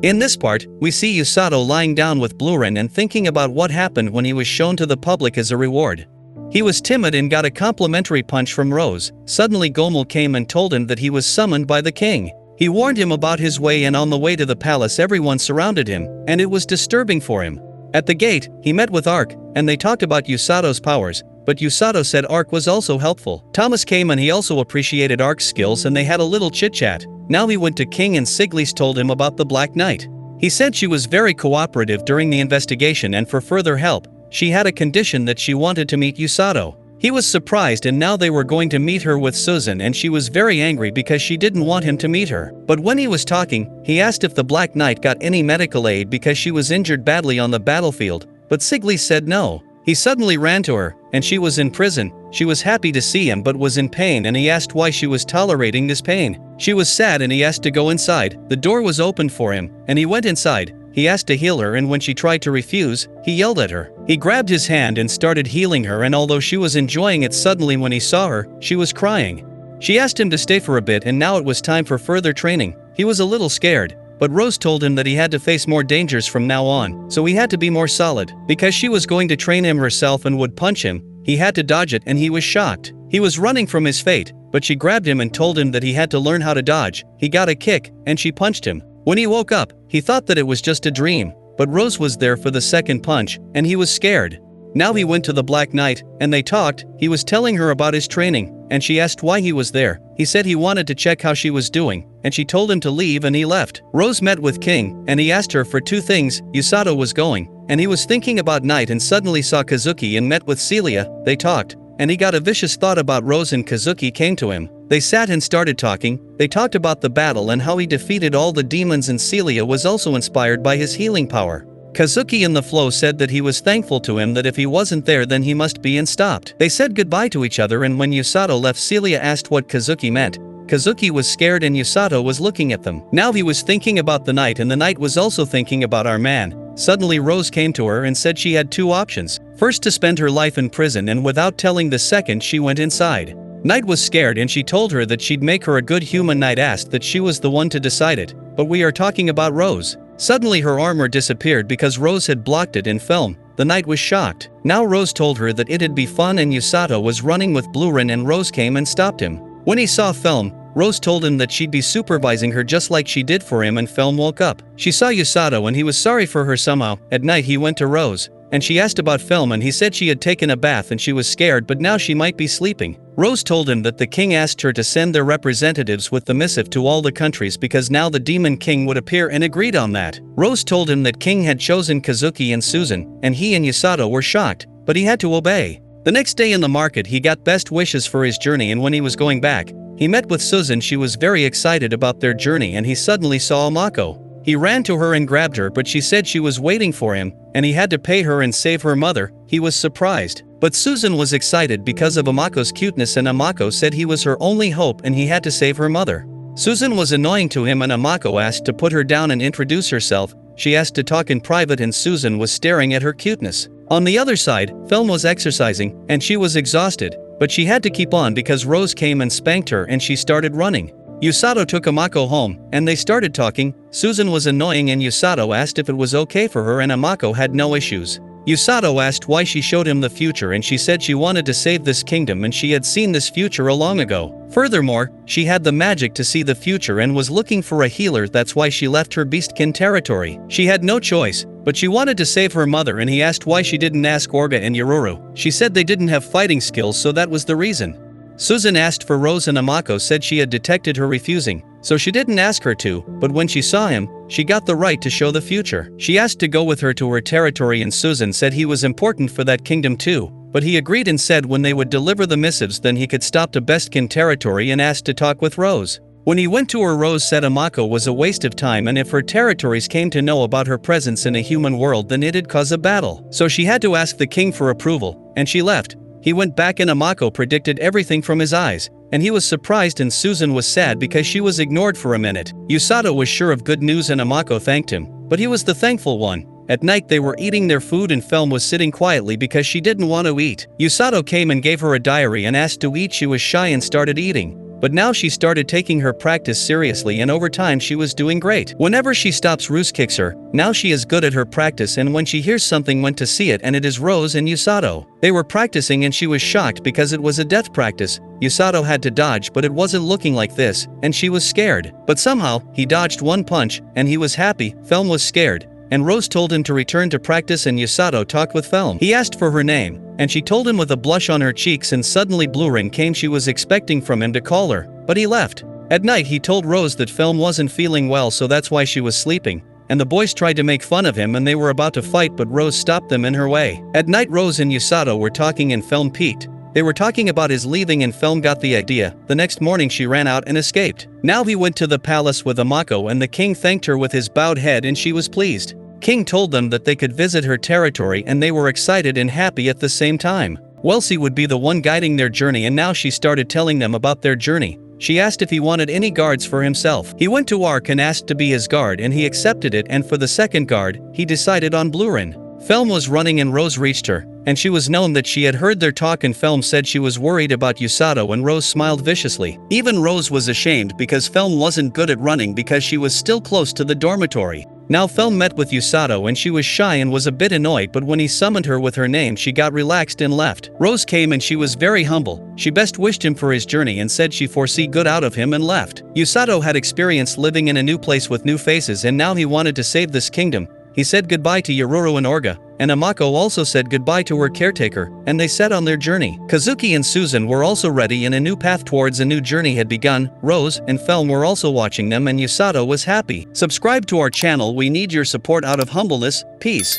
In this part, we see Usato lying down with Blurin and thinking about what happened when he was shown to the public as a reward. He was timid and got a complimentary punch from Rose. Suddenly Gomel came and told him that he was summoned by the king. He warned him about his way, and on the way to the palace everyone surrounded him, and it was disturbing for him. At the gate, he met with Ark, and they talked about Usato's powers, but Usato said Ark was also helpful. Thomas came and he also appreciated Ark's skills, and they had a little chit-chat. Now he went to King, and Siglis told him about the Black Knight. He said she was very cooperative during the investigation, and for further help, she had a condition that she wanted to meet Usato. He was surprised, and now they were going to meet her with Susan, and she was very angry because she didn't want him to meet her. But when he was talking, he asked if the Black Knight got any medical aid because she was injured badly on the battlefield, but Siglis said no. He suddenly ran to her, and she was in prison. She was happy to see him but was in pain, and he asked why she was tolerating this pain. She was sad, and he asked to go inside. The door was opened for him, and he went inside. He asked to heal her, and when she tried to refuse, he yelled at her. He grabbed his hand and started healing her, and although she was enjoying it, suddenly when he saw her, she was crying. She asked him to stay for a bit, and now it was time for further training. He was a little scared, but Rose told him that he had to face more dangers from now on, so he had to be more solid. Because she was going to train him herself and would punch him, he had to dodge it, and he was shocked. He was running from his fate, but she grabbed him and told him that he had to learn how to dodge. He got a kick, and she punched him. When he woke up, he thought that it was just a dream, but Rose was there for the second punch, and he was scared. Now he went to the Black Knight, and they talked. He was telling her about his training, and she asked why he was there. He said he wanted to check how she was doing, and she told him to leave, and he left. Rose met with King, and he asked her for two things. Usato was going, and he was thinking about night, and suddenly saw Kazuki and met with Celia. They talked, and he got a vicious thought about Rose, and Kazuki came to him. They sat and started talking. They talked about the battle and how he defeated all the demons, and Celia was also inspired by his healing power. Kazuki in the flow said that he was thankful to him, that if he wasn't there then he must be, and stopped. They said goodbye to each other, and when Usato left, Celia asked what Kazuki meant. Kazuki was scared, and Usato was looking at them. Now he was thinking about the night, and the night was also thinking about our man. Suddenly Rose came to her and said she had two options. First, to spend her life in prison, and without telling the second, she went inside. Night was scared, and she told her that she'd make her a good human. Night asked that she was the one to decide it. But we are talking about Rose. Suddenly her armor disappeared because Rose had blocked it in film. The Knight was shocked. Now Rose told her that it'd be fun, and Usato was running with Blurin, and Rose came and stopped him. When he saw Film, Rose told him that she'd be supervising her just like she did for him, and Film woke up. She saw Usato and he was sorry for her somehow. At night he went to Rose, and she asked about Film, and he said she had taken a bath and she was scared, but now she might be sleeping. Rose told him that the king asked her to send their representatives with the missive to all the countries because now the demon king would appear, and agreed on that. Rose told him that King had chosen Kazuki and Susan, and he and Usato were shocked, but he had to obey. The next day in the market he got best wishes for his journey, and when he was going back, he met with Susan. She was very excited about their journey, and he suddenly saw Amako. He ran to her and grabbed her, but she said she was waiting for him, and he had to pay her and save her mother. He was surprised. But Susan was excited because of Amako's cuteness, and Amako said he was her only hope and he had to save her mother. Susan was annoying to him, and Amako asked to put her down and introduce herself. She asked to talk in private, and Susan was staring at her cuteness. On the other side, Film was exercising, and she was exhausted, but she had to keep on because Rose came and spanked her, and she started running. Usato took Amako home, and they started talking. Susan was annoying, and Usato asked if it was okay for her, and Amako had no issues. Usato asked why she showed him the future, and she said she wanted to save this kingdom, and she had seen this future a long ago. Furthermore, she had the magic to see the future and was looking for a healer. That's why she left her beastkin territory. She had no choice, but she wanted to save her mother, and he asked why she didn't ask Orga and Yoruru. She said they didn't have fighting skills, so that was the reason. Susan asked for Rose, and Amako said she had detected her refusing, so she didn't ask her to, but when she saw him, she got the right to show the future. She asked to go with her to her territory, and Susan said he was important for that kingdom too, but he agreed and said when they would deliver the missives then he could stop to Bestkin territory, and asked to talk with Rose. When he went to her, Rose said Amako was a waste of time, and if her territories came to know about her presence in a human world then it'd cause a battle. So she had to ask the king for approval, and she left. He went back, and Amako predicted everything from his eyes, and he was surprised, and Susan was sad because she was ignored for a minute. Usato was sure of good news, and Amako thanked him, but he was the thankful one. At night they were eating their food, and Film was sitting quietly because she didn't want to eat. Usato came and gave her a diary and asked to eat. She was shy and started eating. but now she started taking her practice seriously and over time she was doing great. Whenever she stops, Rose kicks her. Now she is good at her practice, and when she hears something went to see it, and it is Rose and Usato. They were practicing and she was shocked because it was a death practice. Usato had to dodge, but it wasn't looking like this, and she was scared. But somehow, he dodged one punch, and he was happy. Felm was scared, and Rose told him to return to practice, and Usato talked with Felm. He asked for her name, and she told him with a blush on her cheeks, and suddenly Blurin came. She was expecting from him to call her, but he left. At night he told Rose that Felm wasn't feeling well, so that's why she was sleeping, and the boys tried to make fun of him and they were about to fight, but Rose stopped them in her way. At night Rose and Usato were talking and Felm peeked. They were talking about his leaving and Felm got the idea. The next morning she ran out and escaped. Now he went to the palace with Amako, and the king thanked her with his bowed head and she was pleased. King told them that they could visit her territory and they were excited and happy at the same time. Welsie would be the one guiding their journey, and now she started telling them about their journey. She asked if he wanted any guards for himself. He went to Ark and asked to be his guard, and he accepted it, and for the second guard, he decided on Blurin. Felm was running and Rose reached her, and she was known that she had heard their talk, and Felm said she was worried about Usato, and Rose smiled viciously. Even Rose was ashamed because Felm wasn't good at running because she was still close to the dormitory. Now Felm met with Usato and she was shy and was a bit annoyed, but when he summoned her with her name she got relaxed and left. Rose came and she was very humble. She best wished him for his journey and said she foresee good out of him and left. Usato had experience living in a new place with new faces, and now he wanted to save this kingdom. He said goodbye to Yororo and Orga, and Amako also said goodbye to her caretaker, and they set on their journey. Kazuki and Susan were also ready, and a new path towards a new journey had begun. Rose and Felm were also watching them, and Usato was happy. Subscribe to our channel, we need your support out of humbleness. Peace.